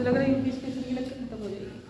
मुझे लग रहा है यूपी स्पेशल की लेक्चर खत्म हो जाएगी।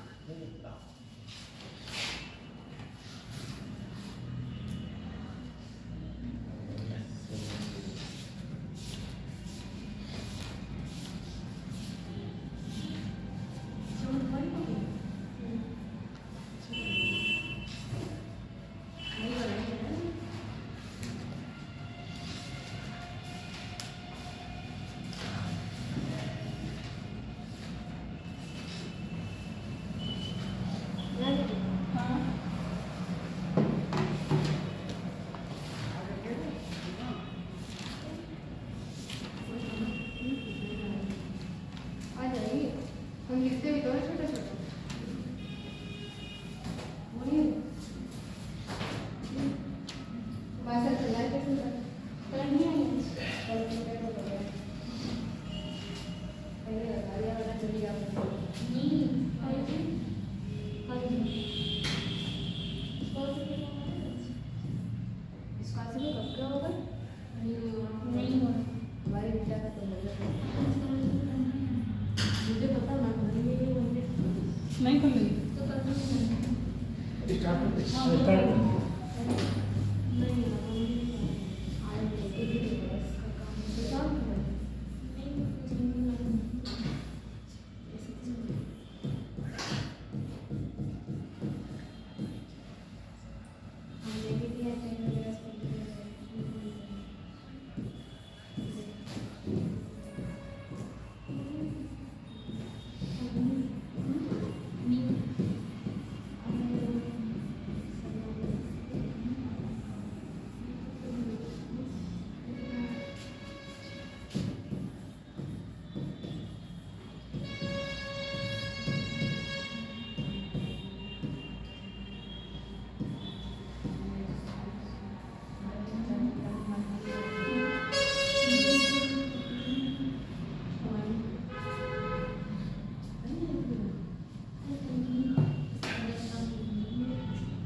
नहीं कर लेंगे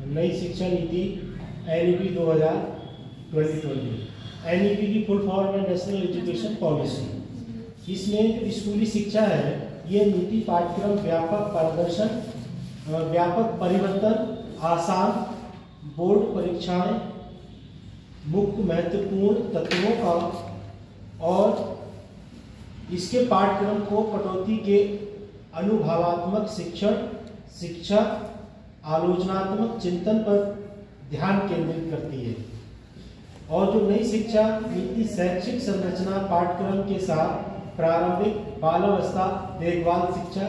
नई शिक्षा नीति एनईपी 2020। एनईपी की फुल फॉर्म है नेशनल एजुकेशन पॉलिसी। इसमें जो स्कूली शिक्षा है ये नीति पाठ्यक्रम व्यापक पारदर्शन, व्यापक परिवर्तन, आसान बोर्ड परीक्षाएं, मुख्य महत्वपूर्ण तत्वों का और इसके पाठ्यक्रम को कटौती के अनुभवात्मक शिक्षण, शिक्षा, आलोचनात्मक चिंतन पर ध्यान केंद्रित करती है। और जो नई शिक्षा नीति शैक्षिक संरचना पाठ्यक्रम के साथ प्रारंभिक बालावस्था देखभाल शिक्षा,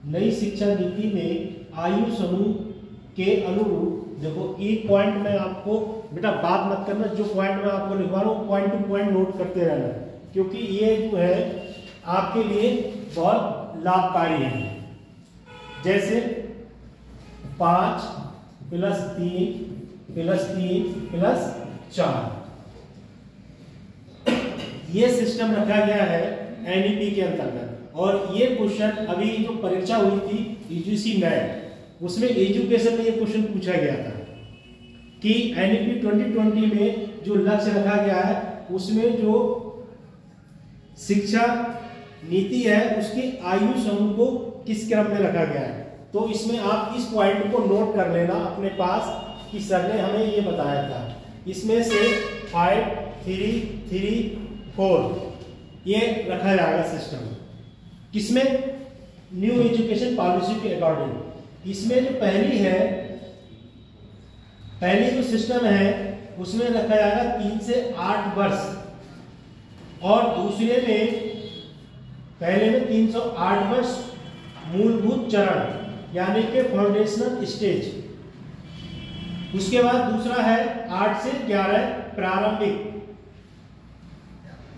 नई शिक्षा नीति में आयु समूह के अनुरूप, देखो एक पॉइंट में आपको बेटा बात मत करना, जो पॉइंट मैं आपको लिखवा रहा हूँ पॉइंट टू पॉइंट नोट करते रहना, क्योंकि ये जो है आपके लिए बहुत लाभकारी है। जैसे 5 + 3 + 3 + 4 ये सिस्टम रखा गया है एनईपी के अंतर्गत। और ये क्वेश्चन अभी जो परीक्षा हुई थी यूजीसी नेट, उसमें एजुकेशन में ये क्वेश्चन पूछा गया था कि एनईपी 2020 में जो लक्ष्य रखा गया है उसमें जो शिक्षा नीति है उसकी आयु समूह को किस क्रम में रखा गया है। तो इसमें आप इस पॉइंट को नोट कर लेना अपने पास कि सर ने हमें ये बताया था। इसमें से 5, 3, 3, 4 ये रखा जाएगा सिस्टम किसमें, न्यू एजुकेशन पॉलिसी के अकॉर्डिंग। इसमें जो पहली जो सिस्टम है उसमें रखा जाएगा 3 से 8 वर्ष, और दूसरे में पहले में 308 वर्ष मूलभूत चरण यानी कि फाउंडेशनल स्टेज। उसके बाद दूसरा है 8 से 11 प्रारंभिक।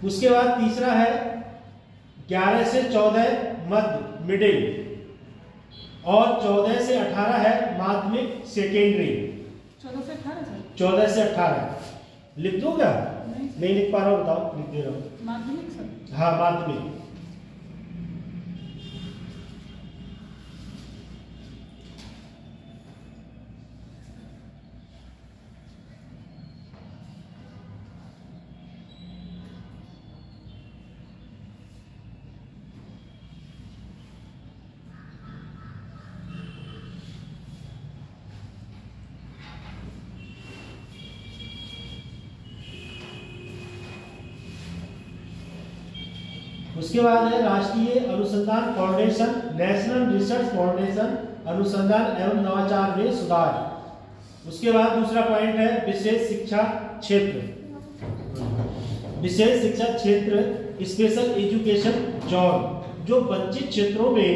उसके बाद तीसरा है 11 से 14 मध्य मिडिल, और 14 से 18 है माध्यमिक सेकेंडरी। 14 से 18 लिख दो क्या? नहीं लिख पा रहा हूँ, बताओ। लिख दे रहा हूँ माध्यमिक सर। हाँ माध्यमिक। उसके बाद है राष्ट्रीय अनुसंधान फाउंडेशन, नेशनल रिसर्च फाउंडेशन, अनुसंधान एवं नवाचार में सुधार। उसके बाद दूसरा पॉइंट है विशेष शिक्षा क्षेत्र। विशेष शिक्षा क्षेत्र स्पेशल एजुकेशन जोन, जो वंचित क्षेत्रों में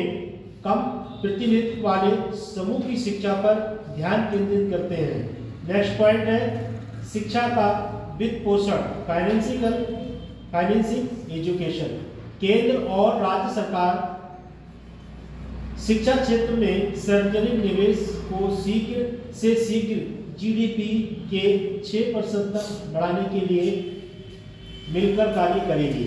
कम प्रतिनिधित्व वाले समूह की शिक्षा पर ध्यान केंद्रित करते हैं। नेक्स्ट पॉइंट है शिक्षा का वित्त पोषण, फाइनेंसिंग एजुकेशन। केंद्र और राज्य सरकार शिक्षा क्षेत्र में सार्वजनिक निवेश को शीघ्र से शीघ्र जीडीपी के 6% तक बढ़ाने के लिए मिलकर कार्य करेगी।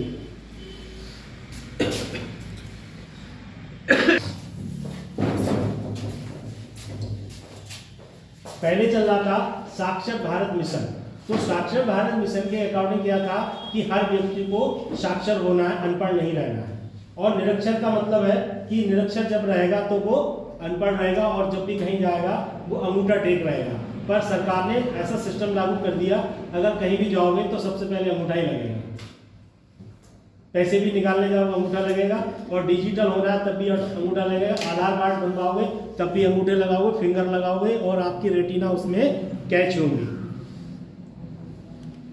पहले चल रहा था साक्षर भारत मिशन। तो साक्षर भारत मिशन के अकॉर्डिंग क्या था कि हर व्यक्ति को साक्षर होना है, अनपढ़ नहीं रहना है। और निरक्षर का मतलब है कि निरक्षर जब रहेगा तो वो अनपढ़ रहेगा और जब भी कहीं जाएगा वो अंगूठा टेक रहेगा। पर सरकार ने ऐसा सिस्टम लागू कर दिया, अगर कहीं भी जाओगे तो सबसे पहले अंगूठा ही लगेगा, पैसे भी निकालने जाओ अंगूठा लगेगा, और डिजिटल हो रहा है तब भी अंगूठा लगेगा। आधार कार्ड बनवाओगे तब भी अंगूठे लगाओगे, फिंगर लगाओगे और आपकी रेटिना उसमें कैच होंगी।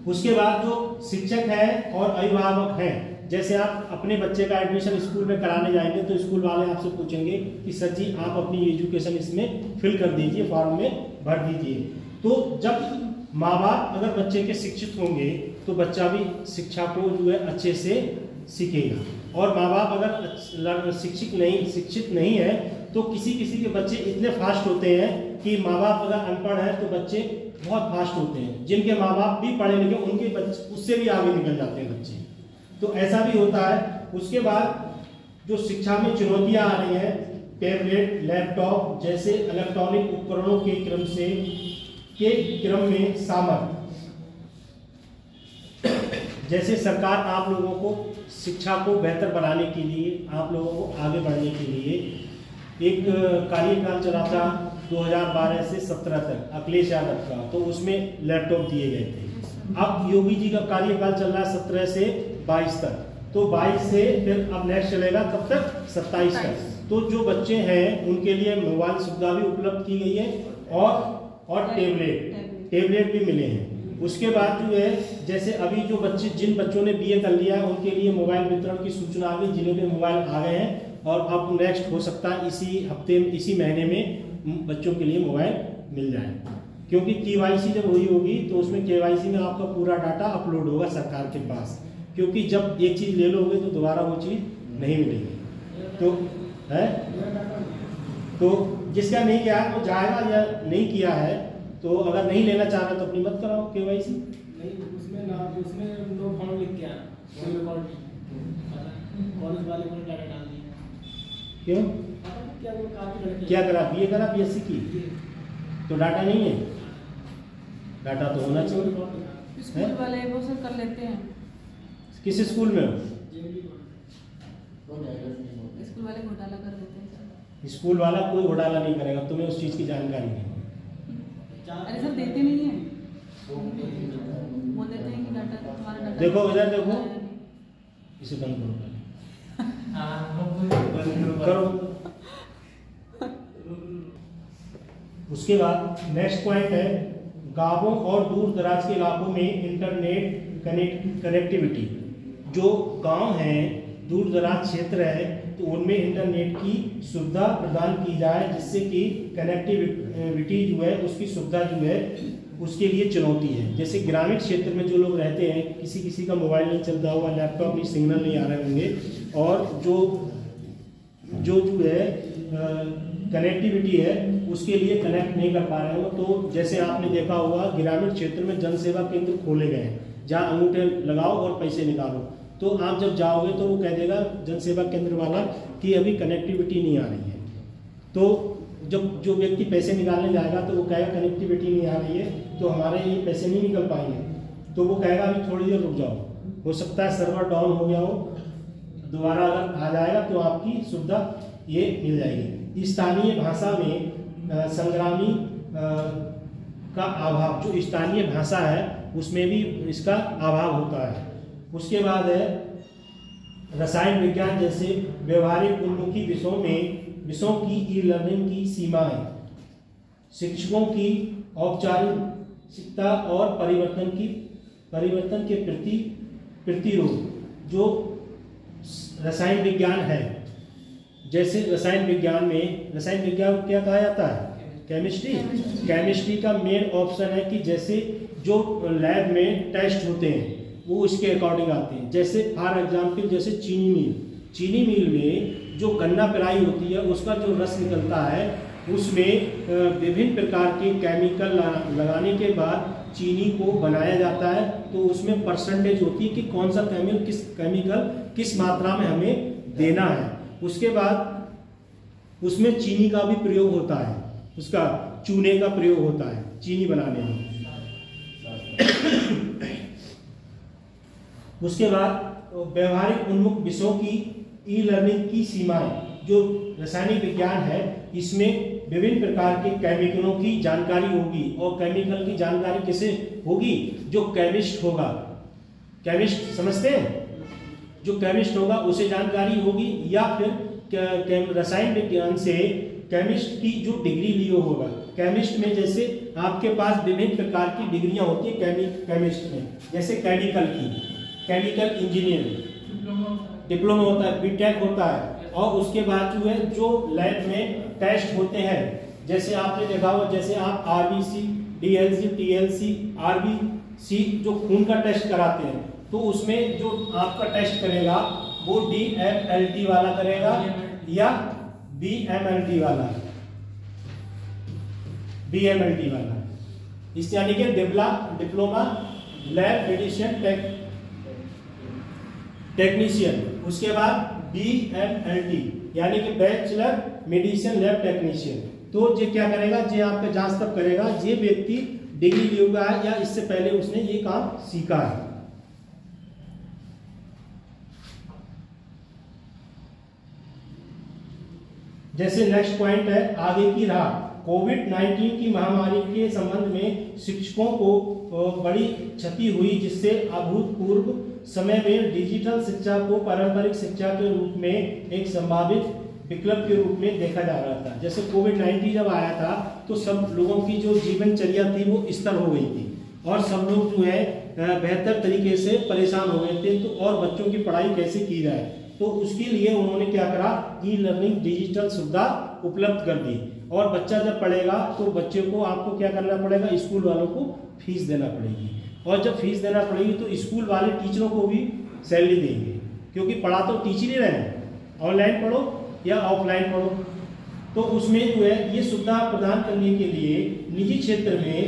उसके बाद जो शिक्षक है और अभिभावक हैं, जैसे आप अपने बच्चे का एडमिशन स्कूल में कराने जाएंगे तो स्कूल वाले आपसे पूछेंगे कि सर जी आप अपनी एजुकेशन इसमें फिल कर दीजिए, फॉर्म में भर दीजिए। तो जब माँ बाप अगर बच्चे के शिक्षित होंगे तो बच्चा भी शिक्षा को जो है अच्छे से सीखेगा। और माँ बाप अगर शिक्षित नहीं है तो किसी के बच्चे इतने फास्ट होते हैं कि माँ बाप अगर अनपढ़ है तो बच्चे बहुत फास्ट होते हैं। जिनके माँ बाप भी पढ़े लिखे उनके बच्चे उससे भी आगे निकल जाते हैं बच्चे, तो ऐसा भी होता है। उसके बाद जो शिक्षा में चुनौतियां आ रही हैं, टैबलेट, लैपटॉप जैसे इलेक्ट्रॉनिक उपकरणों के क्रम में सामर्थ्य, जैसे सरकार आप लोगों को शिक्षा को बेहतर बनाने के लिए, आप लोगों को आगे बढ़ने के लिए एक कार्यकाल चला था 2012 से 17 तक, अखिलेश यादव का, तो उसमें लैपटॉप दिए गए थे। अब योगी जी का कार्यकाल चल रहा है 17 से 22 तक, तो 22 से फिर अब नेक्स्ट चलेगा कब तक, 27 तक। तो जो बच्चे हैं उनके लिए मोबाइल सुविधा भी उपलब्ध की गई है और टेबलेट भी मिले हैं। उसके बाद जो है जैसे अभी जो बच्चे, जिन बच्चों ने बीए कर लिया उनके लिए मोबाइल वितरण की सूचना आ गई, जिन्हें भी मोबाइल आ गए हैं। और अब नेक्स्ट हो सकता है इसी हफ्ते में, इसी महीने में बच्चों के लिए मोबाइल मिल जाए, क्योंकि केवाईसी जब हुई होगी तो उसमें केवाईसी में आपका पूरा डाटा अपलोड होगा सरकार के पास, क्योंकि जब एक चीज़ ले लोगे तो दोबारा वो चीज़ नहीं मिलेगी। तो है, तो जिसका नहीं किया है वो जाएगा, या नहीं किया है तो अगर नहीं लेना चाह रहा तो अपनी मत कराओ केवाईसी। उसमें नो फॉर्म लिख के कॉलेज वाले को डाटा डाल दिया। क्यों? क्या करा, बीए करा, बीएससी की, तो डाटा नहीं है, डाटा तो होना चाहिए। स्कूल वाले वो सब कर लेते हैं। किस स्कूल में हो? स्कूल वाले घोटाला कर देते हैं। स्कूल वाला कोई घोटाला नहीं करेगा, तुम्हें उस चीज़ की जानकारी नहीं है। अरे सर देते नहीं है, बोल देते हैं कि डाटा तुम्हारा डाटा। देखो इधर देखो, इसे बंद करो, करो। उसके बाद नेक्स्ट पॉइंट है गांवों और दूर दराज के इलाकों में इंटरनेट कनेक्टिविटी। जो गांव हैं, दूर दराज क्षेत्र है, तो उनमें इंटरनेट की सुविधा प्रदान की जाए, जिससे कि कनेक्टिविटी जो है उसकी सुविधा जो है उसके लिए चुनौती है। जैसे ग्रामीण क्षेत्र में जो लोग रहते हैं, किसी का मोबाइल नहीं चलता होगा, लैपटॉप नहीं, सिग्नल नहीं आ रहे होंगे, और जो है कनेक्टिविटी है उसके लिए कनेक्ट नहीं कर पा रहे हो, तो जैसे आपने देखा होगा ग्रामीण क्षेत्र में जन सेवा केंद्र खोले गए हैं, जहाँ अंगूठे लगाओ और पैसे निकालो। तो आप जब जाओगे तो वो कह देगा जन सेवा केंद्र वाला कि अभी कनेक्टिविटी नहीं आ रही है। तो जब जो व्यक्ति पैसे निकालने जाएगा तो वो कहेगा कनेक्टिविटी नहीं आ रही है, तो हमारे ये पैसे नहीं निकल पाएंगे, तो वो कहेगा अभी थोड़ी देर रुक जाओ, हो सकता है सर्वर डाउन हो गया हो, दोबारा अगर आ जाएगा तो आपकी सुविधा ये मिल जाएगी। स्थानीय भाषा में संग्रामी का अभाव, जो स्थानीय भाषा है उसमें भी इसका अभाव होता है। उसके बाद है रसायन विज्ञान जैसे व्यवहारिक उन्मुखी विषयों की ई लर्निंग की सीमाएं, शिक्षकों की औपचारिकता और परिवर्तन के प्रति प्रतिरोध जो रसायन विज्ञान है। जैसे रसायन विज्ञान क्या कहा जाता है? केमिस्ट्री का मेन ऑप्शन है कि जैसे जो लैब में टेस्ट होते हैं वो उसके अकॉर्डिंग आते हैं। जैसे फॉर एग्जाम्पल जैसे चीनी मिल में जो गन्ना पेराई होती है उसका जो रस निकलता है उसमें विभिन्न प्रकार के केमिकल लगाने के बाद चीनी को बनाया जाता है। तो उसमें परसेंटेज होती है कि कौन सा केमिकल किस मात्रा में हमें देना है। उसके बाद उसमें चीनी का भी प्रयोग होता है, उसका चूने का प्रयोग होता है चीनी बनाने में। उसके बाद व्यवहारिक उन्मुख विषयों की ई लर्निंग की सीमाएं जो रासायनिक विज्ञान है, इसमें विभिन्न प्रकार के केमिकलों की जानकारी होगी। और केमिकल की जानकारी किसे होगी? जो केमिस्ट होगा। केमिस्ट समझते हैं? जो केमिस्ट होगा उसे जानकारी होगी, या फिर रसायन विज्ञान से केमिस्ट की जो डिग्री लियो होगा। केमिस्ट में जैसे आपके पास विभिन्न प्रकार की डिग्रियां होती है केमिस्ट में, जैसे केमिकल इंजीनियरिंग डिप्लोमा होता है, बीटेक होता है। और उसके बाद जो है जो लैब में टेस्ट होते हैं, जैसे आपने देखा होगा, जैसे आप आरबीसी, डीएलसी, टीएलसी, आरबीसी जो खून का टेस्ट कराते हैं, तो उसमें जो आपका टेस्ट करेगा वो डीएमएलटी वाला करेगा या बीएमएलटी वाला, इस यानी कि डिप्लोमा लैब मेडिसिन टेक्नीशियन। उसके बाद BMLT यानी कि बैचलर मेडिसिन लैब टेक्नीशियन। तो ये क्या करेगा? ये आपका जांच तब करेगा ये व्यक्ति डिग्री लिया हुआ है या इससे पहले उसने ये काम सीखा है। जैसे नेक्स्ट पॉइंट है आगे की राह। कोविड-19 की महामारी के संबंध में शिक्षकों को बड़ी क्षति हुई, जिससे अभूतपूर्व समय में डिजिटल शिक्षा को पारंपरिक शिक्षा के रूप में एक संभावित विकल्प के रूप में देखा जा रहा था। जैसे कोविड-19 जब आया था तो सब लोगों की जो जीवनचर्या थी वो स्तर हो गई थी और सब लोग जो है बेहतर तरीके से परेशान हो गए थे। तो और बच्चों की पढ़ाई कैसे की जाए, तो उसके लिए उन्होंने क्या करा, ई लर्निंग डिजिटल सुविधा उपलब्ध कर दी। और बच्चा जब पढ़ेगा तो बच्चे को आपको क्या करना पड़ेगा, स्कूल वालों को फीस देना पड़ेगी। और जब फीस देना पड़ेगी तो स्कूल वाले टीचरों को भी सैलरी देंगे, क्योंकि पढ़ा तो टीचर ही रहे हैं, ऑनलाइन पढ़ो या ऑफलाइन पढ़ो। तो उसमें जो है ये सुविधा प्रदान करने के लिए निजी क्षेत्र में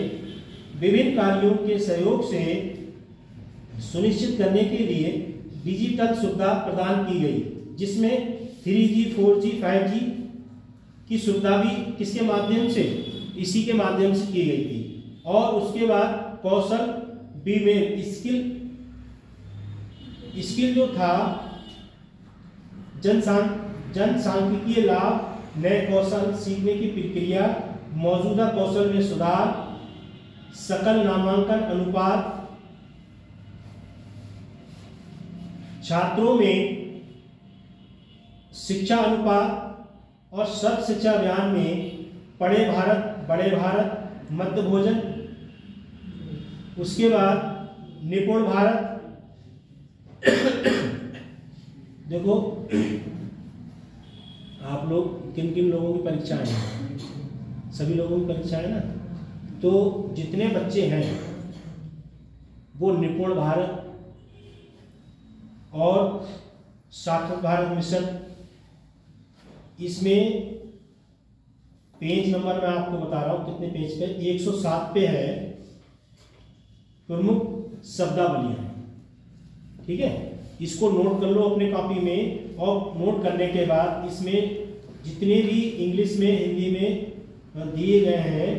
विभिन्न कार्यों के सहयोग से सुनिश्चित करने के लिए डिजिटल सुविधा प्रदान की गई, जिसमें 3G, 4G, 5G की सुविधा भी किसके माध्यम से, इसी के माध्यम से की गई थी। और उसके बाद कौशल बीमेल स्किल जो था, जनसांख्यिकीय लाभ, नए कौशल सीखने की प्रक्रिया, मौजूदा कौशल में सुधार, सकल नामांकन अनुपात, छात्रों में शिक्षा अनुपात और सर्व शिक्षा अभियान में पढ़े भारत, बड़े भारत, मध्य भोजन, उसके बाद निपुण भारत। देखो आप लोग किन किन लोगों की परीक्षाएं हैं, सभी लोगों की परीक्षा है ना। तो जितने बच्चे हैं वो निपुण भारत और सार्थक भारत मिशन, इसमें पेज नंबर मैं आपको बता रहा हूं कितने पेज पे, 107 पे है प्रमुख शब्दावलियां। ठीक है, इसको नोट कर लो अपने कॉपी में। और नोट करने के बाद इसमें जितने भी इंग्लिश में, हिंदी में दिए गए हैं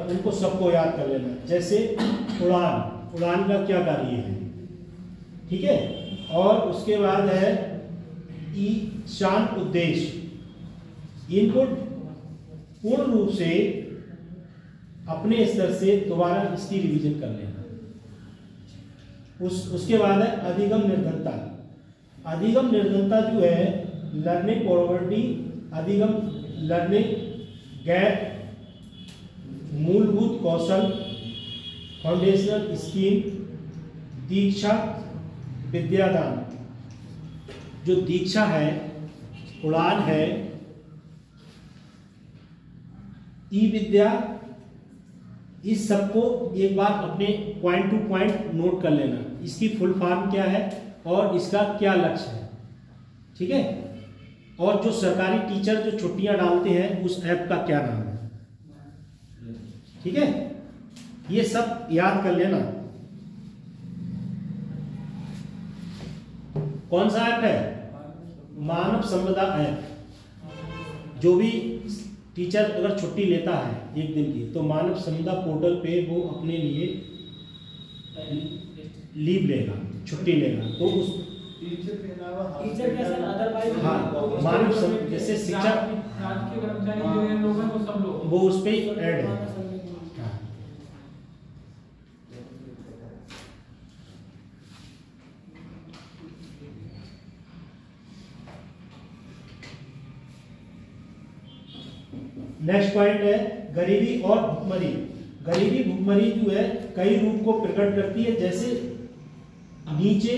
उनको सबको याद कर लेना। जैसे उड़ान का क्या कार्य है, ठीक है। और उसके बाद है ईशान उद्देश्य, इनको पूर्ण रूप से अपने स्तर से दोबारा इसकी रिवीजन कर लेना। उसके बाद है अधिगम निर्धनता, अधिगम निर्धनता जो है लर्निंग पॉवर्टी, अधिगम लर्निंग गैप, मूलभूत कौशल फाउंडेशनल स्कीम, दीक्षा विद्यादान। जो दीक्षा है, उड़ान है, ई विद्या, इस सबको एक बार अपने पॉइंट टू पॉइंट नोट कर लेना। इसकी फुल फॉर्म क्या है और इसका क्या लक्ष्य है, ठीक है। और जो सरकारी टीचर जो छुट्टियां डालते हैं उस ऐप का क्या नाम है, ठीक है। ये सब याद कर लेना। कौन सा ऐप है? मानव संपदा ऐप। जो भी टीचर अगर छुट्टी लेता है एक दिन की, तो मानव संपदा पोर्टल पे वो अपने लिए लीव लेगा, छुट्टी लेगा। तो उस टीचर के सर अदरवाइज हाँ, मानव संपदा जैसे शिक्षा राजकीय कर्मचारी जो हैं लोग हैं वो सब लोग वो उस पे ऐड है। नेक्स्ट पॉइंट है गरीबी और भुखमरी। गरीबी भुखमरी जो है कई रूप को प्रकट करती है, जैसे नीचे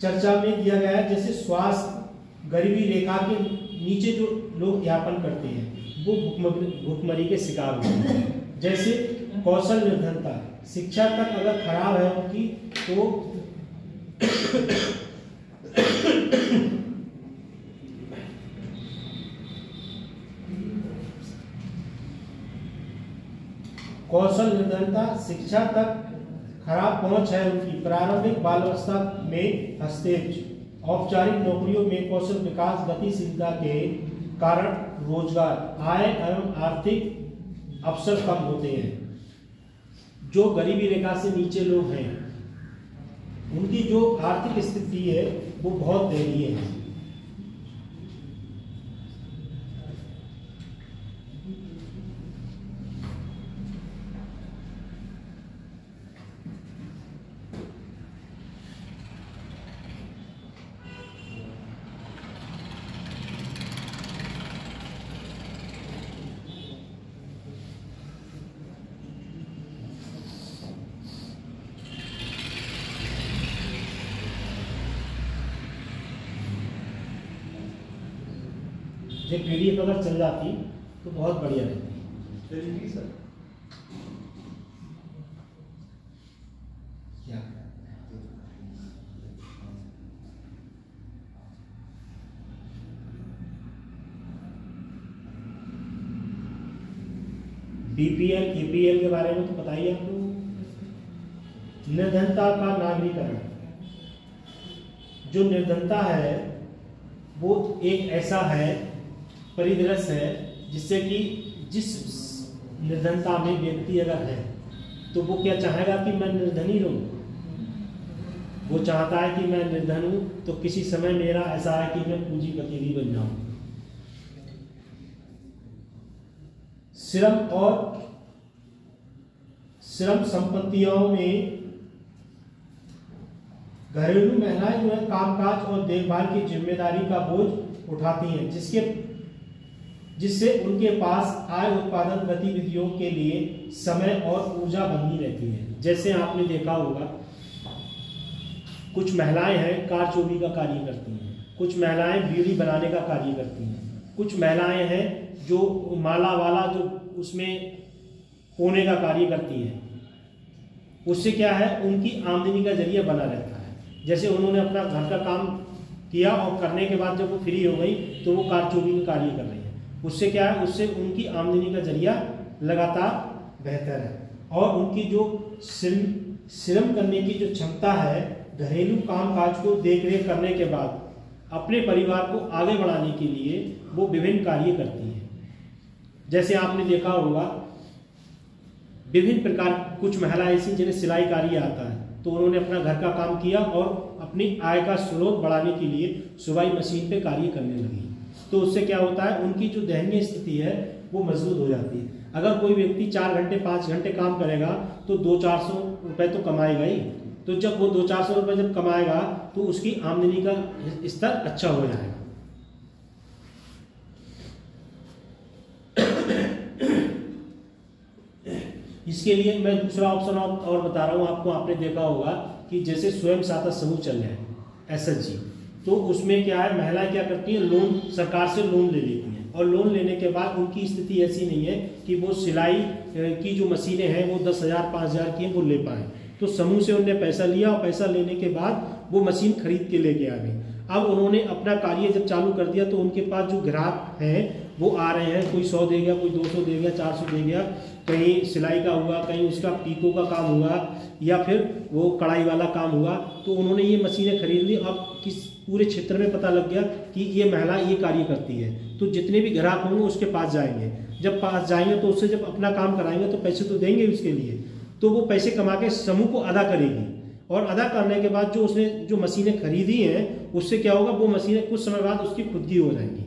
चर्चा में दिया गया है। जैसे स्वास्थ्य, गरीबी रेखा के नीचे जो लोग यापन करते हैं वो भुखमरी के शिकार होते हैं। जैसे कौशल निर्धनता, शिक्षा तक अगर खराब है उनकी तो कौशल निर्धनता, शिक्षा तक खराब पहुंच है उनकी, प्रारंभिक बाल्यावस्था में हस्तक्षेप, औपचारिक नौकरियों में कौशल विकास, गतिशीलता के कारण रोजगार, आय एवं आर्थिक अवसर कम होते हैं। जो गरीबी रेखा से नीचे लोग हैं उनकी जो आर्थिक स्थिति है वो बहुत दयनीय है। ये पीडीएफ अगर चल जाती तो बहुत बढ़िया रहती। सर क्या बीपीएल ईपीएल के बारे में तो बताइए आप लोग। निर्धनता का नागरिकरण, जो निर्धनता है वो एक ऐसा है परिदृश्य है जिससे कि जिस निर्धनता में व्यक्ति अगर है तो वो क्या चाहेगा कि मैं निर्धन ही रहूं। वो चाहता है कि मैं निर्धन हूं तो किसी समय मेरा ऐसा है कि मैं पूंजीपति भी बन जाऊं। श्रम संपत्तियों में घरेलू महिलाएं जो है कामकाज और देखभाल की जिम्मेदारी का बोझ उठाती हैं, जिससे उनके पास आय उत्पादन गतिविधियों के लिए समय और ऊर्जा बनी रहती है। जैसे आपने देखा होगा कुछ महिलाएं हैं कार चोरी का कार्य करती हैं, कुछ महिलाएं बीड़ी बनाने का कार्य करती हैं, कुछ महिलाएं हैं जो माला वाला जो उसमें होने का कार्य करती हैं। उससे क्या है उनकी आमदनी का जरिया बना रहता है। जैसे उन्होंने अपना घर का काम किया और करने के बाद जब वो फ्री हो गई तो वो कार चोरी का कार्य कर रही है। उससे क्या है, उससे उनकी आमदनी का जरिया लगातार बेहतर है और उनकी जो श्रम करने की जो क्षमता है घरेलू कामकाज को देखरेख करने के बाद अपने परिवार को आगे बढ़ाने के लिए वो विभिन्न कार्य करती हैं। जैसे आपने देखा होगा विभिन्न प्रकार कुछ महिलाएं ऐसी जिन्हें सिलाई कार्य आता है तो उन्होंने अपना घर का काम किया और अपनी आय का स्रोत बढ़ाने के लिए सिलाई मशीन पे कार्य करने लगी। तो उससे क्या होता है उनकी जो दयनीय स्थिति है वो मजबूत हो जाती है। अगर कोई व्यक्ति 4 घंटे 5 घंटे काम करेगा तो 200-400 रुपए तो कमाएगा ही। तो जब वो 200-400 रुपये जब कमाएगा तो उसकी आमदनी का स्तर अच्छा हो जाएगा। इसके लिए मैं दूसरा ऑप्शन और बता रहा हूँ आपको। आपने देखा होगा कि जैसे स्वयं सहायता समूह चल रहे हैं SHG, तो उसमें क्या है, महिलाएं क्या करती हैं, लोन सरकार से लोन ले लेती हैं और लोन लेने के बाद उनकी स्थिति ऐसी नहीं है कि वो सिलाई की जो मशीनें हैं वो 10,000 5,000 की वो ले पाए। तो समूह से उन्होंने पैसा लिया और पैसा लेने के बाद वो मशीन खरीद के लेके आ गई। अब उन्होंने अपना कार्य जब चालू कर दिया तो उनके पास जो ग्राहक हैं वो आ रहे हैं, कोई 100 दे गया, कोई 200 दे गया, 400 दे गया, कहीं सिलाई का हुआ, कहीं उसका पीको का काम हुआ या फिर वो कढ़ाई वाला काम हुआ। तो उन्होंने ये मशीनें खरीद ली। अब किस पूरे क्षेत्र में पता लग गया कि ये महिला ये कार्य करती है, तो जितने भी ग्राहक होंगे उसके पास जाएंगे। जब पास जाएंगे तो उससे जब अपना काम कराएंगे तो पैसे तो देंगे उसके लिए, तो वो पैसे कमा के समूह को अदा करेगी और अदा करने के बाद जो उसने जो मशीनें खरीदी हैं उससे क्या होगा, वो मशीनें कुछ समय बाद उसकी खुद की हो जाएंगी।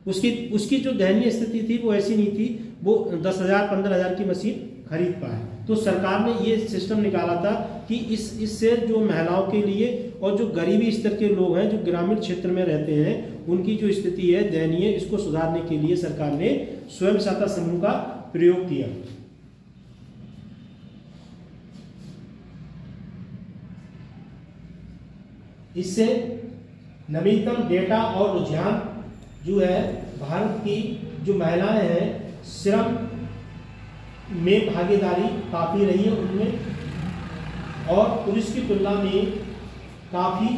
उसकी जो दयनीय स्थिति थी वो ऐसी नहीं थी, वो 10,000 15,000 की मशीन खरीद पाए। तो सरकार ने ये सिस्टम निकाला था कि इससे जो महिलाओं के लिए और जो गरीबी स्तर के लोग हैं, जो ग्रामीण क्षेत्र में रहते हैं, उनकी जो स्थिति है दयनीय, इसको सुधारने के लिए सरकार ने स्वयं सहायता समूह का प्रयोग किया। इससे नवीनतम डेटा और रुझान जो है, भारत की जो महिलाएं हैं श्रम में भागीदारी काफ़ी रही है उनमें, और पुरुष की तुलना में काफ़ी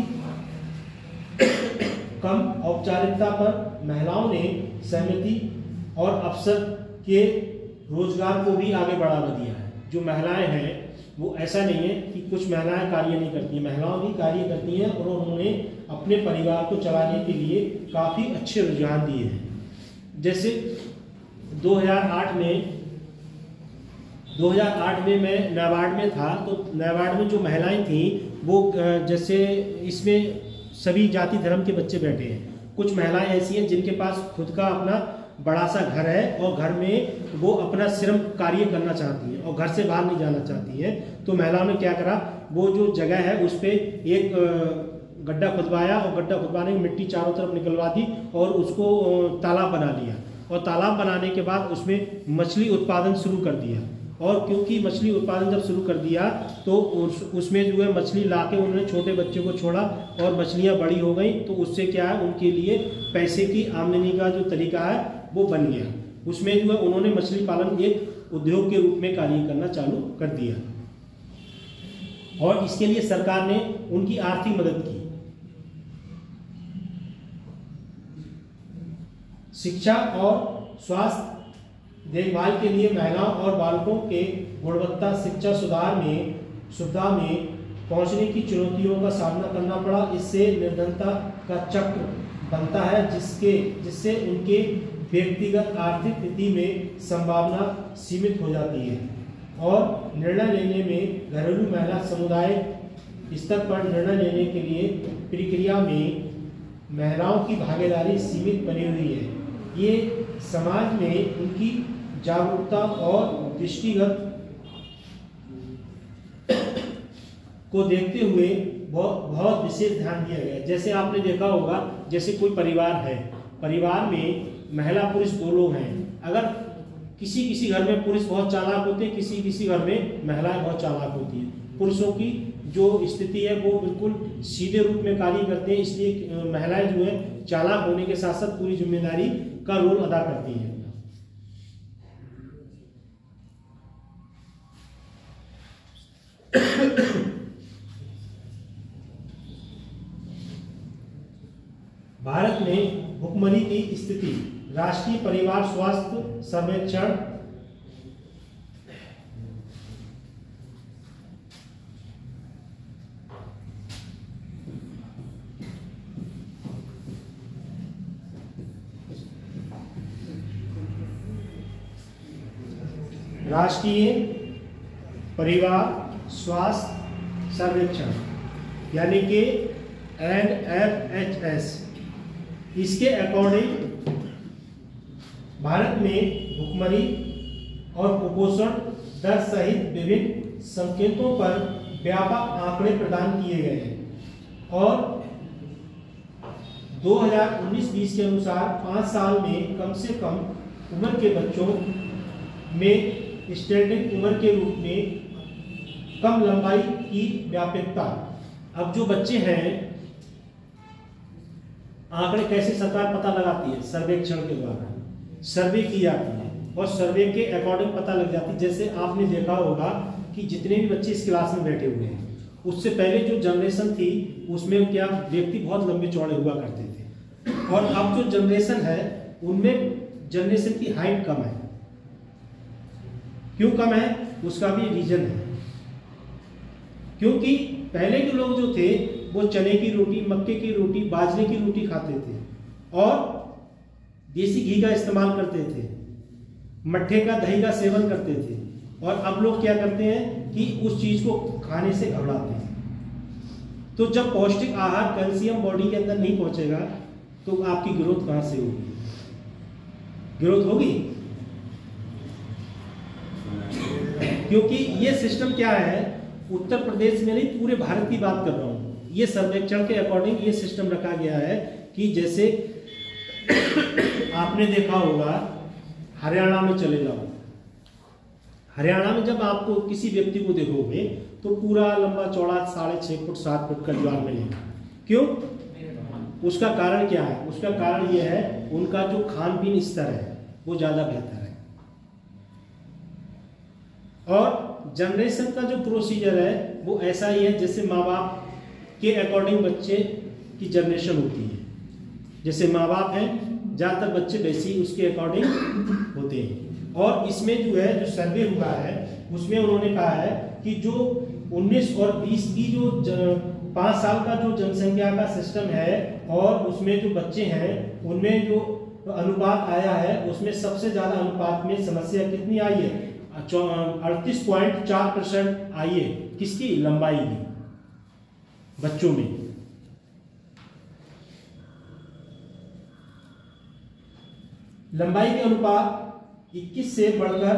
कम औपचारिकता पर महिलाओं ने सहमति और अवसर के रोजगार को भी आगे बढ़ावा दिया है। जो महिलाएं हैं वो ऐसा नहीं है कि कुछ महिलाएं कार्य नहीं करती हैं, महिलाओं भी कार्य करती हैं और उन्होंने अपने परिवार को चलाने के लिए काफ़ी अच्छे रुझान दिए हैं। जैसे 2008 में मैं नाबार्ड में था, तो नाबार्ड में जो महिलाएं थीं वो जैसे इसमें सभी जाति धर्म के बच्चे बैठे हैं। कुछ महिलाएं ऐसी हैं जिनके पास खुद का अपना बड़ा सा घर है और घर में वो अपना श्रम कार्य करना चाहती हैं और घर से बाहर नहीं जाना चाहती हैं। तो महिलाओं ने क्या करा, वो जो जगह है उस पर एक गड्ढा खुदवाया और गड्ढा खुदवाने की मिट्टी चारों तरफ निकलवा दी और उसको तालाब बना लिया। और तालाब बनाने के बाद उसमें मछली उत्पादन शुरू कर दिया। और क्योंकि मछली उत्पादन जब शुरू कर दिया तो उसमें जो है मछली लाके उन्होंने छोटे बच्चे को छोड़ा और मछलियाँ बड़ी हो गई। तो उससे क्या है, उनके लिए पैसे की आमदनी का जो तरीका है वो बन गया। उसमें जो है उन्होंने मछली पालन एक उद्योग के रूप में कार्य करना चालू कर दिया और इसके लिए सरकार ने उनकी आर्थिक मदद की। शिक्षा और स्वास्थ्य देखभाल के लिए महिलाओं और बालकों के गुणवत्ता शिक्षा सुविधा में पहुंचने की चुनौतियों का सामना करना पड़ा। इससे निर्धनता का चक्र बनता है जिससे उनके व्यक्तिगत आर्थिक स्थिति में संभावना सीमित हो जाती है और निर्णय लेने में घरेलू महिला समुदाय स्तर पर निर्णय लेने के लिए प्रक्रिया में महिलाओं की भागीदारी सीमित बनी हुई है। ये समाज में उनकी जागरूकता और दृष्टिगत को देखते हुए बहुत विशेष ध्यान दिया गया। जैसे आपने देखा होगा, जैसे कोई परिवार है, परिवार में महिला पुरुष दो लोग हैं। अगर किसी घर में पुरुष बहुत चालाक होते हैं, किसी घर में महिलाएं बहुत चालाक होती हैं। पुरुषों की जो स्थिति है वो बिल्कुल सीधे रूप में कार्य करते हैं, इसलिए महिलाएं जो है चालाक होने के साथ साथ पूरी जिम्मेदारी का रोल अदा करती हैं। भारत में भुखमरी की स्थिति, राष्ट्रीय परिवार स्वास्थ्य सर्वेक्षण राष्ट्रीय परिवार स्वास्थ्य सर्वेक्षण यानी कि NFHS, इसके अकॉर्डिंग भारत में भुखमरी और कुपोषण दर सहित विभिन्न संकेतों पर व्यापक आंकड़े प्रदान किए गए हैं और 2019-20 के अनुसार 5 साल में कम से कम उम्र के बच्चों में स्टैंडर्ड उम्र के रूप में कम लंबाई की व्यापकता। अब जो बच्चे हैं, आंकड़े कैसे सरकार पता लगाती है? सर्वेक्षण के द्वारा सर्वे की जाती है और सर्वे के अकॉर्डिंग पता लग जाती है। जैसे आपने देखा होगा कि जितने भी बच्चे इस क्लास में बैठे हुए हैं, उससे पहले जो जनरेशन थी उसमें क्या व्यक्ति बहुत लंबे चौड़े हुआ करते थे, और अब जो जनरेशन है उनमें जनरेशन की हाइट कम है। क्यों कम है? उसका भी रीजन है, क्योंकि पहले के लोग जो थे वो चने की रोटी, मक्के की रोटी, बाजरे की रोटी खाते थे और देसी घी का इस्तेमाल करते थे, मट्ठे का दही का सेवन करते थे। और अब लोग क्या करते हैं कि उस चीज को खाने से घबराते हैं। तो जब पौष्टिक आहार, कैल्शियम बॉडी के अंदर नहीं पहुंचेगा तो आपकी ग्रोथ कहां से होगी? ग्रोथ होगी? क्योंकि ये सिस्टम क्या है, उत्तर प्रदेश में नहीं पूरे भारत की बात कर रहा हूं, ये सर्वेक्षण के अकॉर्डिंग ये सिस्टम रखा गया है कि जैसे आपने देखा होगा हरियाणा में चले जाओ, हरियाणा में जब आपको किसी व्यक्ति को देखोगे तो पूरा लंबा चौड़ा 6.5 फुट 7 फुट का ज्वार मिलेगा। क्यों? उसका कारण क्या है? उसका कारण यह है उनका जो खान पीन स्तर है वो ज्यादा बेहतर है, और जनरेशन का जो प्रोसीजर है वो ऐसा ही है जैसे माँ बाप के अकॉर्डिंग बच्चे की जनरेशन होती है। जैसे माँ बाप हैं, ज़्यादातर बच्चे वैसे ही उसके अकॉर्डिंग होते हैं। और इसमें जो है जो सर्वे हुआ है उसमें उन्होंने कहा है कि जो 19 और 20 की जो 5 साल का जो जनसंख्या का सिस्टम है और उसमें जो बच्चे हैं उनमें जो अनुपात आया है उसमें सबसे ज़्यादा अनुपात में समस्या कितनी आई है? 38.4% आई है। किसकी? लंबाई की, बच्चों में। लंबाई के अनुपात 21 से बढ़कर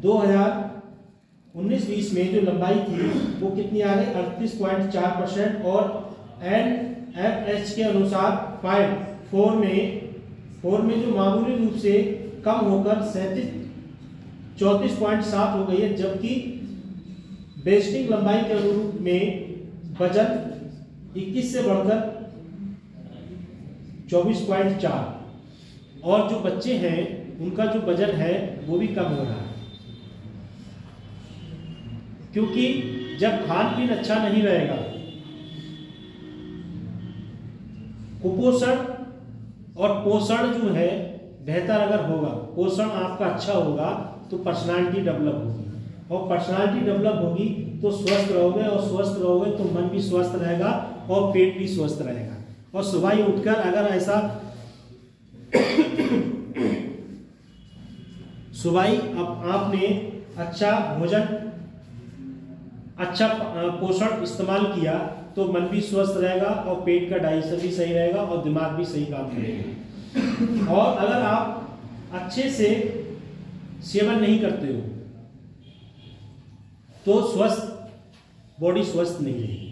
2019-20 में जो लंबाई थी वो कितनी आ गई? 38.4%। और NFH के अनुसार 4 में जो मामूली रूप से कम होकर 34.7 हो गई है, जबकि बेस्टिंग लंबाई के अनुरूप में वजन 21 से बढ़कर 24.4। और जो बच्चे हैं उनका जो वजन है वो भी कम हो रहा है, क्योंकि जब खान पीन अच्छा नहीं रहेगा, कुपोषण और पोषण जो है बेहतर अगर होगा, पोषण आपका अच्छा होगा तो पर्सनालिटी डेवलप होगी, और पर्सनालिटी डेवलप होगी तो स्वस्थ रहोगे, और स्वस्थ रहोगे तो मन भी स्वस्थ रहेगा और पेट भी स्वस्थ रहेगा। और सुबह ही उठकर अगर ऐसा सुबह ही आपने अच्छा भोजन, अच्छा पोषण इस्तेमाल किया तो मन भी स्वस्थ रहेगा और पेट का डाइजेशन भी सही रहेगा और दिमाग भी सही काम करेगा। और अगर आप अच्छे से सेवन नहीं करते हो तो स्वस्थ बॉडी स्वस्थ नहीं रहेगी,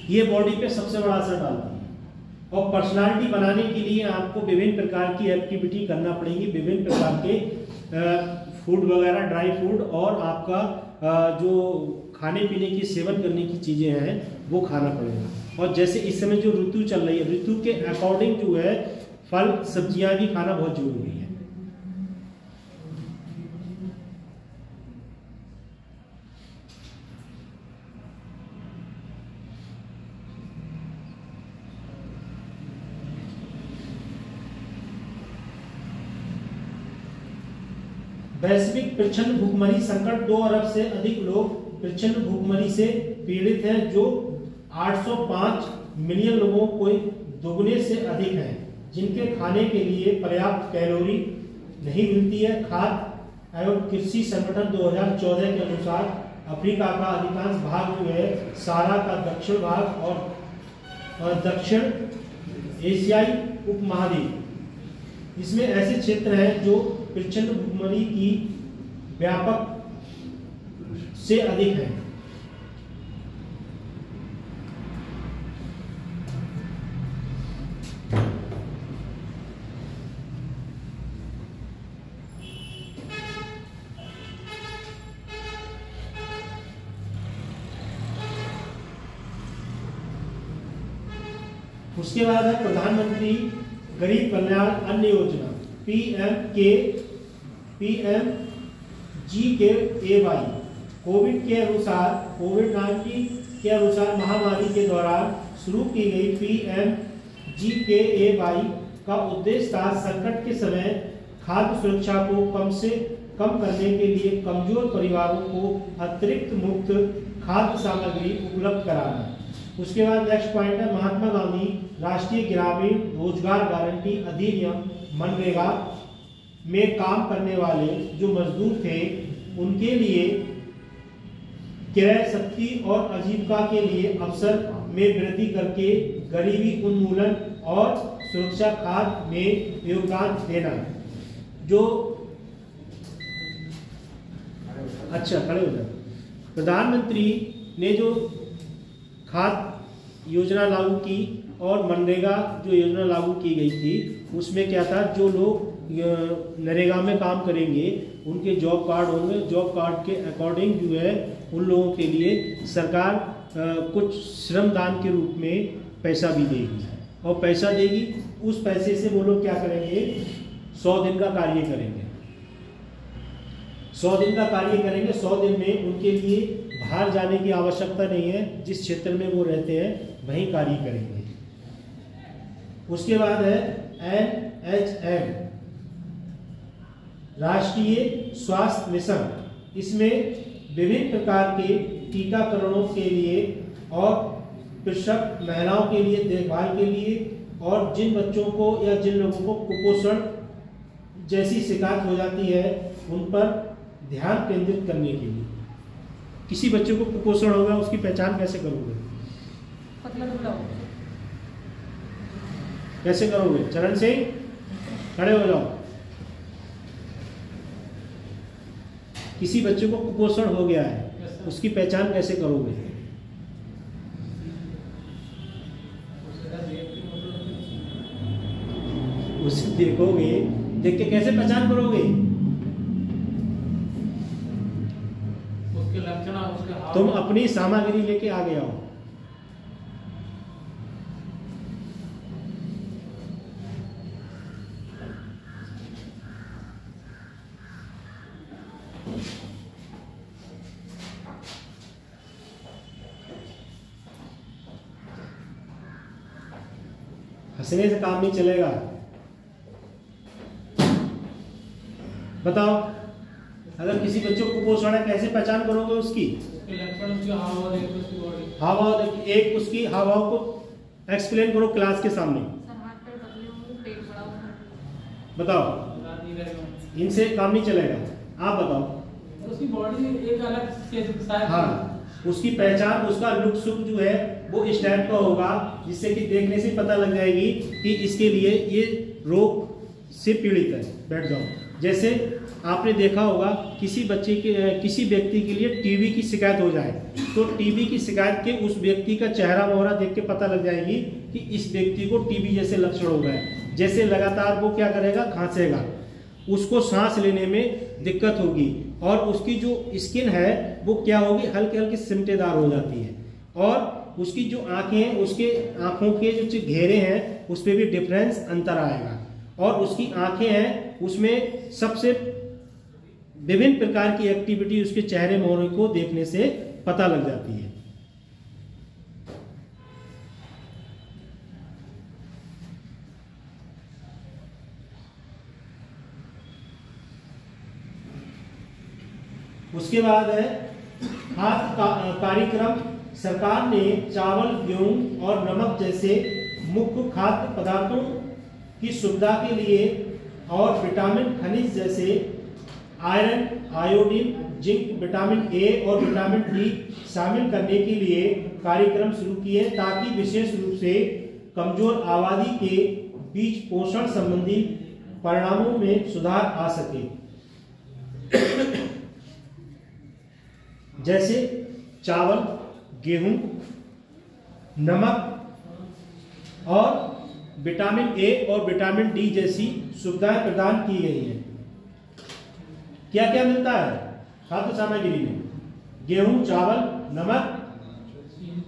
ये बॉडी पे सबसे बड़ा असर डालती है। और पर्सनालिटी बनाने के लिए आपको विभिन्न प्रकार की एक्टिविटी करना पड़ेगी, विभिन्न प्रकार के फूड वगैरह, ड्राई फूड और आपका जो खाने पीने की सेवन करने की चीज़ें हैं वो खाना पड़ेगा। और जैसे इस समय जो ऋतु चल रही है, ऋतु के अकॉर्डिंग जो है फल सब्जियां भी खाना बहुत जरूरी है। वैश्विक प्रचंड भूखमरी संकट, 2 अरब से अधिक लोग प्रचंड भूखमरी से पीड़ित हैं, जो 805 मिलियन लोगों को दोगुने से अधिक हैं, जिनके खाने के लिए पर्याप्त कैलोरी नहीं मिलती है। खाद्य एवं कृषि संगठन 2014 के अनुसार अफ्रीका का अधिकांश भाग जो है, सहारा का दक्षिण भाग और दक्षिण एशियाई उपमहाद्वीप, इसमें ऐसे क्षेत्र हैं जो प्रचंड भूखमरी की व्यापक से अधिक है। उसके बाद है प्रधानमंत्री गरीब कल्याण अन्न योजना PMGKAY। कोविड-19 के अनुसार महामारी के दौरान शुरू की गई PMGKAY का उद्देश्य था संकट के समय खाद्य सुरक्षा को कम करने के लिए कमजोर परिवारों को अतिरिक्त मुफ्त खाद्य सामग्री उपलब्ध कराना। उसके बाद नेक्स्ट पॉइंट है महात्मा गांधी राष्ट्रीय ग्रामीण रोजगार गारंटी अधिनियम मनरेगा में काम करने वाले जो मजदूर थे उनके लिए क्रय शक्ति और आजीविका के लिए अवसर में वृद्धि करके गरीबी उन्मूलन और सुरक्षा खाद्य में योगदान देना। जो अच्छा खड़े हो जाए। प्रधानमंत्री ने जो खाद्य योजना लागू की और मनरेगा जो योजना लागू की गई थी उसमें क्या था, जो लोग नरेगा में काम करेंगे उनके जॉब कार्ड होंगे, जॉब कार्ड के अकॉर्डिंग जो है उन लोगों के लिए सरकार कुछ श्रमदान के रूप में पैसा भी देगी और पैसा देगी। उस पैसे से वो लोग क्या करेंगे, 100 दिन का कार्य करेंगे। 100 दिन का कार्य करेंगे। 100 दिन में उनके लिए बाहर जाने की आवश्यकता नहीं है, जिस क्षेत्र में वो रहते हैं वहीं कार्य करेंगे। उसके बाद है NHM राष्ट्रीय स्वास्थ्य मिशन। इसमें विभिन्न प्रकार के टीकाकरणों के लिए और प्रसव महिलाओं के लिए देखभाल के लिए और जिन बच्चों को या जिन लोगों को कुपोषण जैसी शिकायत हो जाती है उन पर ध्यान केंद्रित करने के लिए। किसी बच्चे को कुपोषण होगा उसकी पहचान कैसे करोगे? पतला दुबला हो। कैसे करोगे? चरण सिंह खड़े हो जाओ। किसी बच्चे को कुपोषण हो गया है उसकी पहचान कैसे करोगे? उसे देखोगे, देख के कैसे पहचान करोगे? उसके लक्षण, उसके हाव। तुम अपनी सामग्री लेके आगे आओ। हंसने से काम नहीं चलेगा। बताओ, अगर किसी बच्चे को कुपोषण है कैसे पहचान करोगे उसकी? उसके लक्षण, उसके हाव भाव देख, उसकी बॉडी। हाव भाव एक उसकी हाव भाव को एक्सप्लेन करो क्लास के सामने। सर हाथ पैर पतले होंगे, पेट बड़ा होगा। बताओ, बात नहीं करेगा। इनसे काम नहीं चलेगा। आप बताओ। उसकी बॉडी एक अलग शायद। हाँ, उसकी पहचान, उसका लुक सुक जो है वो इस टाइप का होगा जिससे कि देखने से पता लग जाएगी कि इसके लिए ये रोग से पीड़ित है। बैठ जाओ। जैसे आपने देखा होगा किसी बच्चे के, किसी व्यक्ति के लिए टीबी की शिकायत हो जाए तो टीबी की शिकायत के उस व्यक्ति का चेहरा मोहरा देख के पता लग जाएगी कि इस व्यक्ति को टीबी जैसे लक्षण हो गए। जैसे लगातार वो क्या करेगा, खांसेगा, उसको सांस लेने में दिक्कत होगी और उसकी जो स्किन है वो क्या होगी, हल्के हल्के सिमटेदार हो जाती है और उसकी जो आंखें हैं, उसके आंखों के जो घेरे हैं उस पर भी डिफरेंस अंतर आएगा और उसकी आंखें हैं उसमें सबसे विभिन्न प्रकार की एक्टिविटी उसके चेहरे मोहरे को देखने से पता लग जाती है। उसके बाद है खाद्य कार्यक्रम। सरकार ने चावल, गेहूं और नमक जैसे मुख्य खाद्य पदार्थों की सुविधा के लिए और विटामिन खनिज जैसे iron, iodine, zinc, vitamin A और विटामिन डी शामिल करने के लिए कार्यक्रम शुरू किए ताकि विशेष रूप से कमजोर आबादी के बीच पोषण संबंधी परिणामों में सुधार आ सके। जैसे चावल, गेहूं, नमक और विटामिन ए और विटामिन डी जैसी सुविधाएं प्रदान की गई हैं। क्या क्या मिलता है खाद्य सामग्री में? गेहूं, चावल, नमक,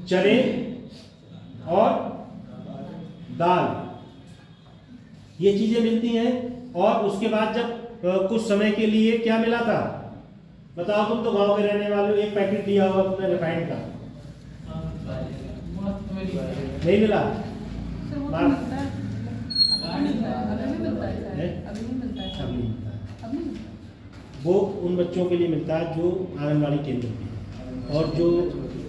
चने और दाल, ये चीजें मिलती हैं। और उसके बाद जब कुछ समय के लिए क्या मिला था बताओ? तुम तो गांव के रहने वाले हो, एक पैकेट लिया होगा तुमने रिफाइंड का, नहीं मिला? सर वो तो मिलता है, अभी मिलता है, अभी भी मिलता है सर, अभी भी मिलता है, अब नहीं मिलता है। अभी मिलता है। वो उन बच्चों के लिए मिलता है जो आंगनबाड़ी केंद्र पे हैं। और जो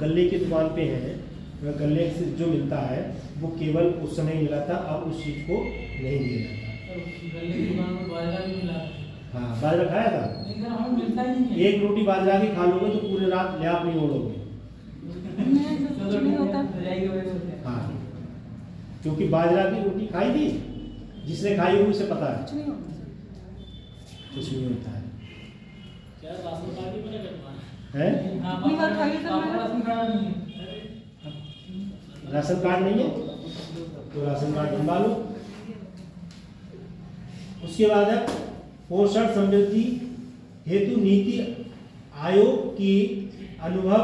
गल्ले की दुकान पे हैं, वह गल्ले से जो मिलता है वो केवल उस समय मिला था, अब उस चीज़ को नहीं दिया जाता। गले की दुकान में बाजरा भी मिला। हाँ, बाजरा खाया था? लेकिन हमें मिलता ही नहीं है। एक रोटी बाजरा की खा लोगे तो पूरी रात लिहाफ नहीं ओढ़ोगे। कुछ नहीं होता। हाँ, क्योंकि बाजरा की रोटी खाई थी, जिसने खाई हो उसे पता है कुछ नहीं होता सर। कुछ नहीं होता है। क्या राशन कार्ड ही बने करना हैं? हाँ, अपनी बात खाइए सर, आपका राशन कार्ड नहीं है। राशन कार्ड नहीं है तो राशन कार्ड बनवा लो। उसके बाद है पोषण समृद्धि हेतु नीति आयोग की अनुभव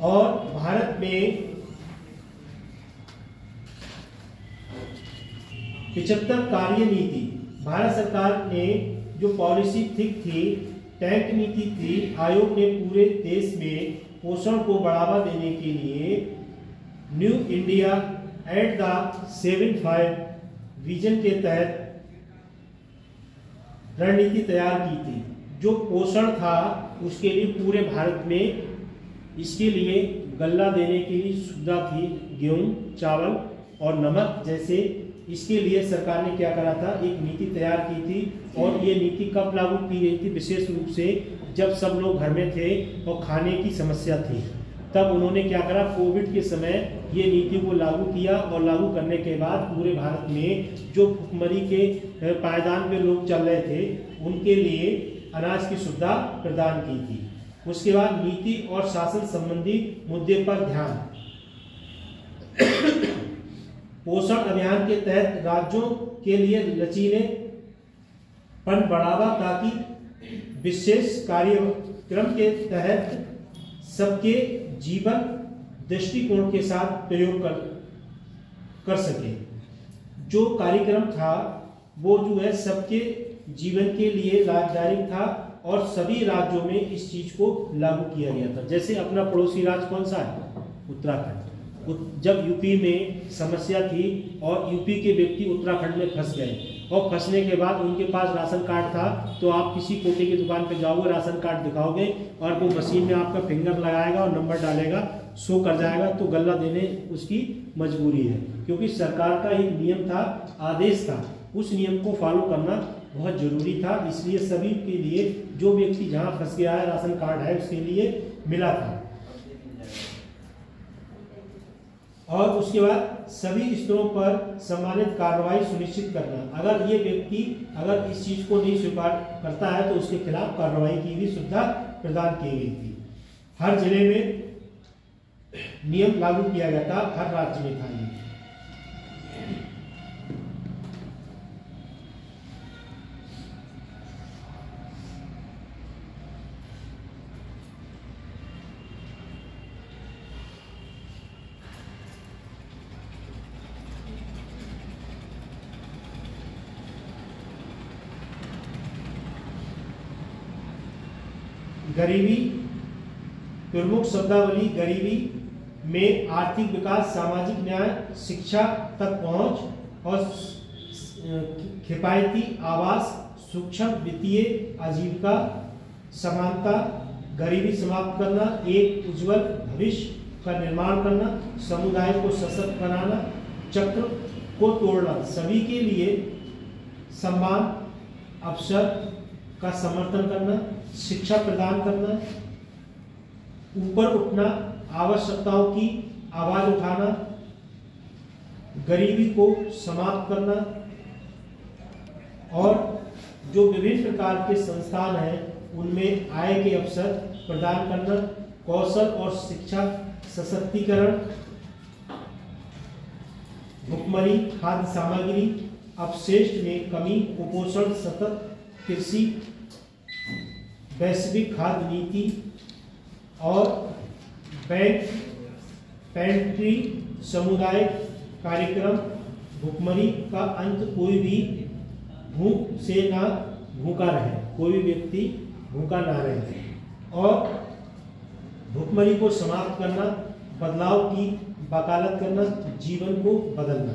और भारत में 75 कार्य नीति। भारत सरकार ने जो पॉलिसी ठीक थी, टैंक नीति थी, आयोग ने पूरे देश में पोषण को बढ़ावा देने के लिए new India at the 75 vision के तहत रणनीति तैयार की थी। जो पोषण था उसके लिए पूरे भारत में इसके लिए गल्ला देने के लिए सुविधा थी, गेहूं, चावल और नमक जैसे। इसके लिए सरकार ने क्या करा था, एक नीति तैयार की थी। और ये नीति कब लागू की गई थी? विशेष रूप से जब सब लोग घर में थे और खाने की समस्या थी, तब उन्होंने क्या करा, कोविड के समय ये नीति को लागू किया। और लागू करने के बाद पूरे भारत में जो भुखमरी के पायदान पे लोग चल रहे थे, उनके लिए अनाज की सुविधा प्रदान की थी। उसके बाद नीति और शासन संबंधी मुद्दे पर ध्यान। पोषण अभियान के तहत राज्यों के लिए लचीलेपन बढ़ावा, ताकि विशेष कार्यक्रम के तहत सबके जीवन दृष्टिकोण के साथ प्रयोग कर सके। जो कार्यक्रम था वो जो है सबके जीवन के लिए लाभदायक था और सभी राज्यों में इस चीज को लागू किया गया था। जैसे अपना पड़ोसी राज्य कौन सा है? उत्तराखंड। जब यूपी में समस्या थी और यूपी के व्यक्ति उत्तराखंड में फंस गए और फंसने के बाद उनके पास राशन कार्ड था, तो आप किसी कोटे की दुकान पे जाओगे, राशन कार्ड दिखाओगे और वो मशीन में आपका फिंगर लगाएगा और नंबर डालेगा, शो कर जाएगा, तो गल्ला देने उसकी मजबूरी है। क्योंकि सरकार का एक नियम था, आदेश था, उस नियम को फॉलो करना बहुत जरूरी था। इसलिए सभी के लिए, जो व्यक्ति जहाँ फंस गया है, राशन कार्ड है, उसके लिए मिला था। और उसके बाद सभी स्तरों पर सम्मानित कार्रवाई सुनिश्चित करना। अगर ये व्यक्ति अगर इस चीज को नहीं स्वीकार करता है तो उसके खिलाफ कार्रवाई की भी सुविधा प्रदान की गई थी। हर जिले में नियम लागू किया गया था, हर राज्य में था ये। गरीबी प्रमुख शब्दावली। गरीबी में आर्थिक विकास, सामाजिक न्याय, शिक्षा तक पहुंच और किफायती आवास, सूक्ष्म वित्तीय आजीविका, समानता, गरीबी समाप्त करना, एक उज्जवल भविष्य का निर्माण करना, समुदाय को सशक्त बनाना, चक्र को तोड़ना, सभी के लिए सम्मान अवसर का समर्थन करना, शिक्षा प्रदान करना, ऊपर उठना, आवश्यकताओं की आवाज उठाना, गरीबी को समाप्त करना। और जो विभिन्न प्रकार के संस्थान हैं उनमें आय के अवसर प्रदान करना, कौशल और शिक्षा सशक्तिकरण, भुखमरी, खाद्य सामग्री अपशिष्ट में कमी, कुपोषण, सतत कृषि, वैश्विक खाद्य नीति और पेंट्री समुदाय कार्यक्रम। भुखमरी का अंत कोई भी भूख से ना भूखा रहे, कोई भी व्यक्ति भूखा ना रहे। और भुखमरी को समाप्त करना, बदलाव की वकालत करना, जीवन को बदलना।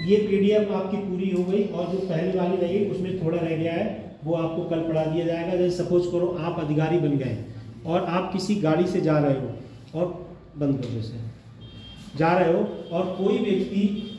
ये पीडीएफ आपकी पूरी हो गई और जो पहली वाली रही उसमें थोड़ा रह गया है, वो आपको कल पढ़ा दिया जाएगा। जैसे सपोज करो आप अधिकारी बन गए और आप किसी गाड़ी से जा रहे हो और बंद करो, जैसे जा रहे हो और कोई व्यक्ति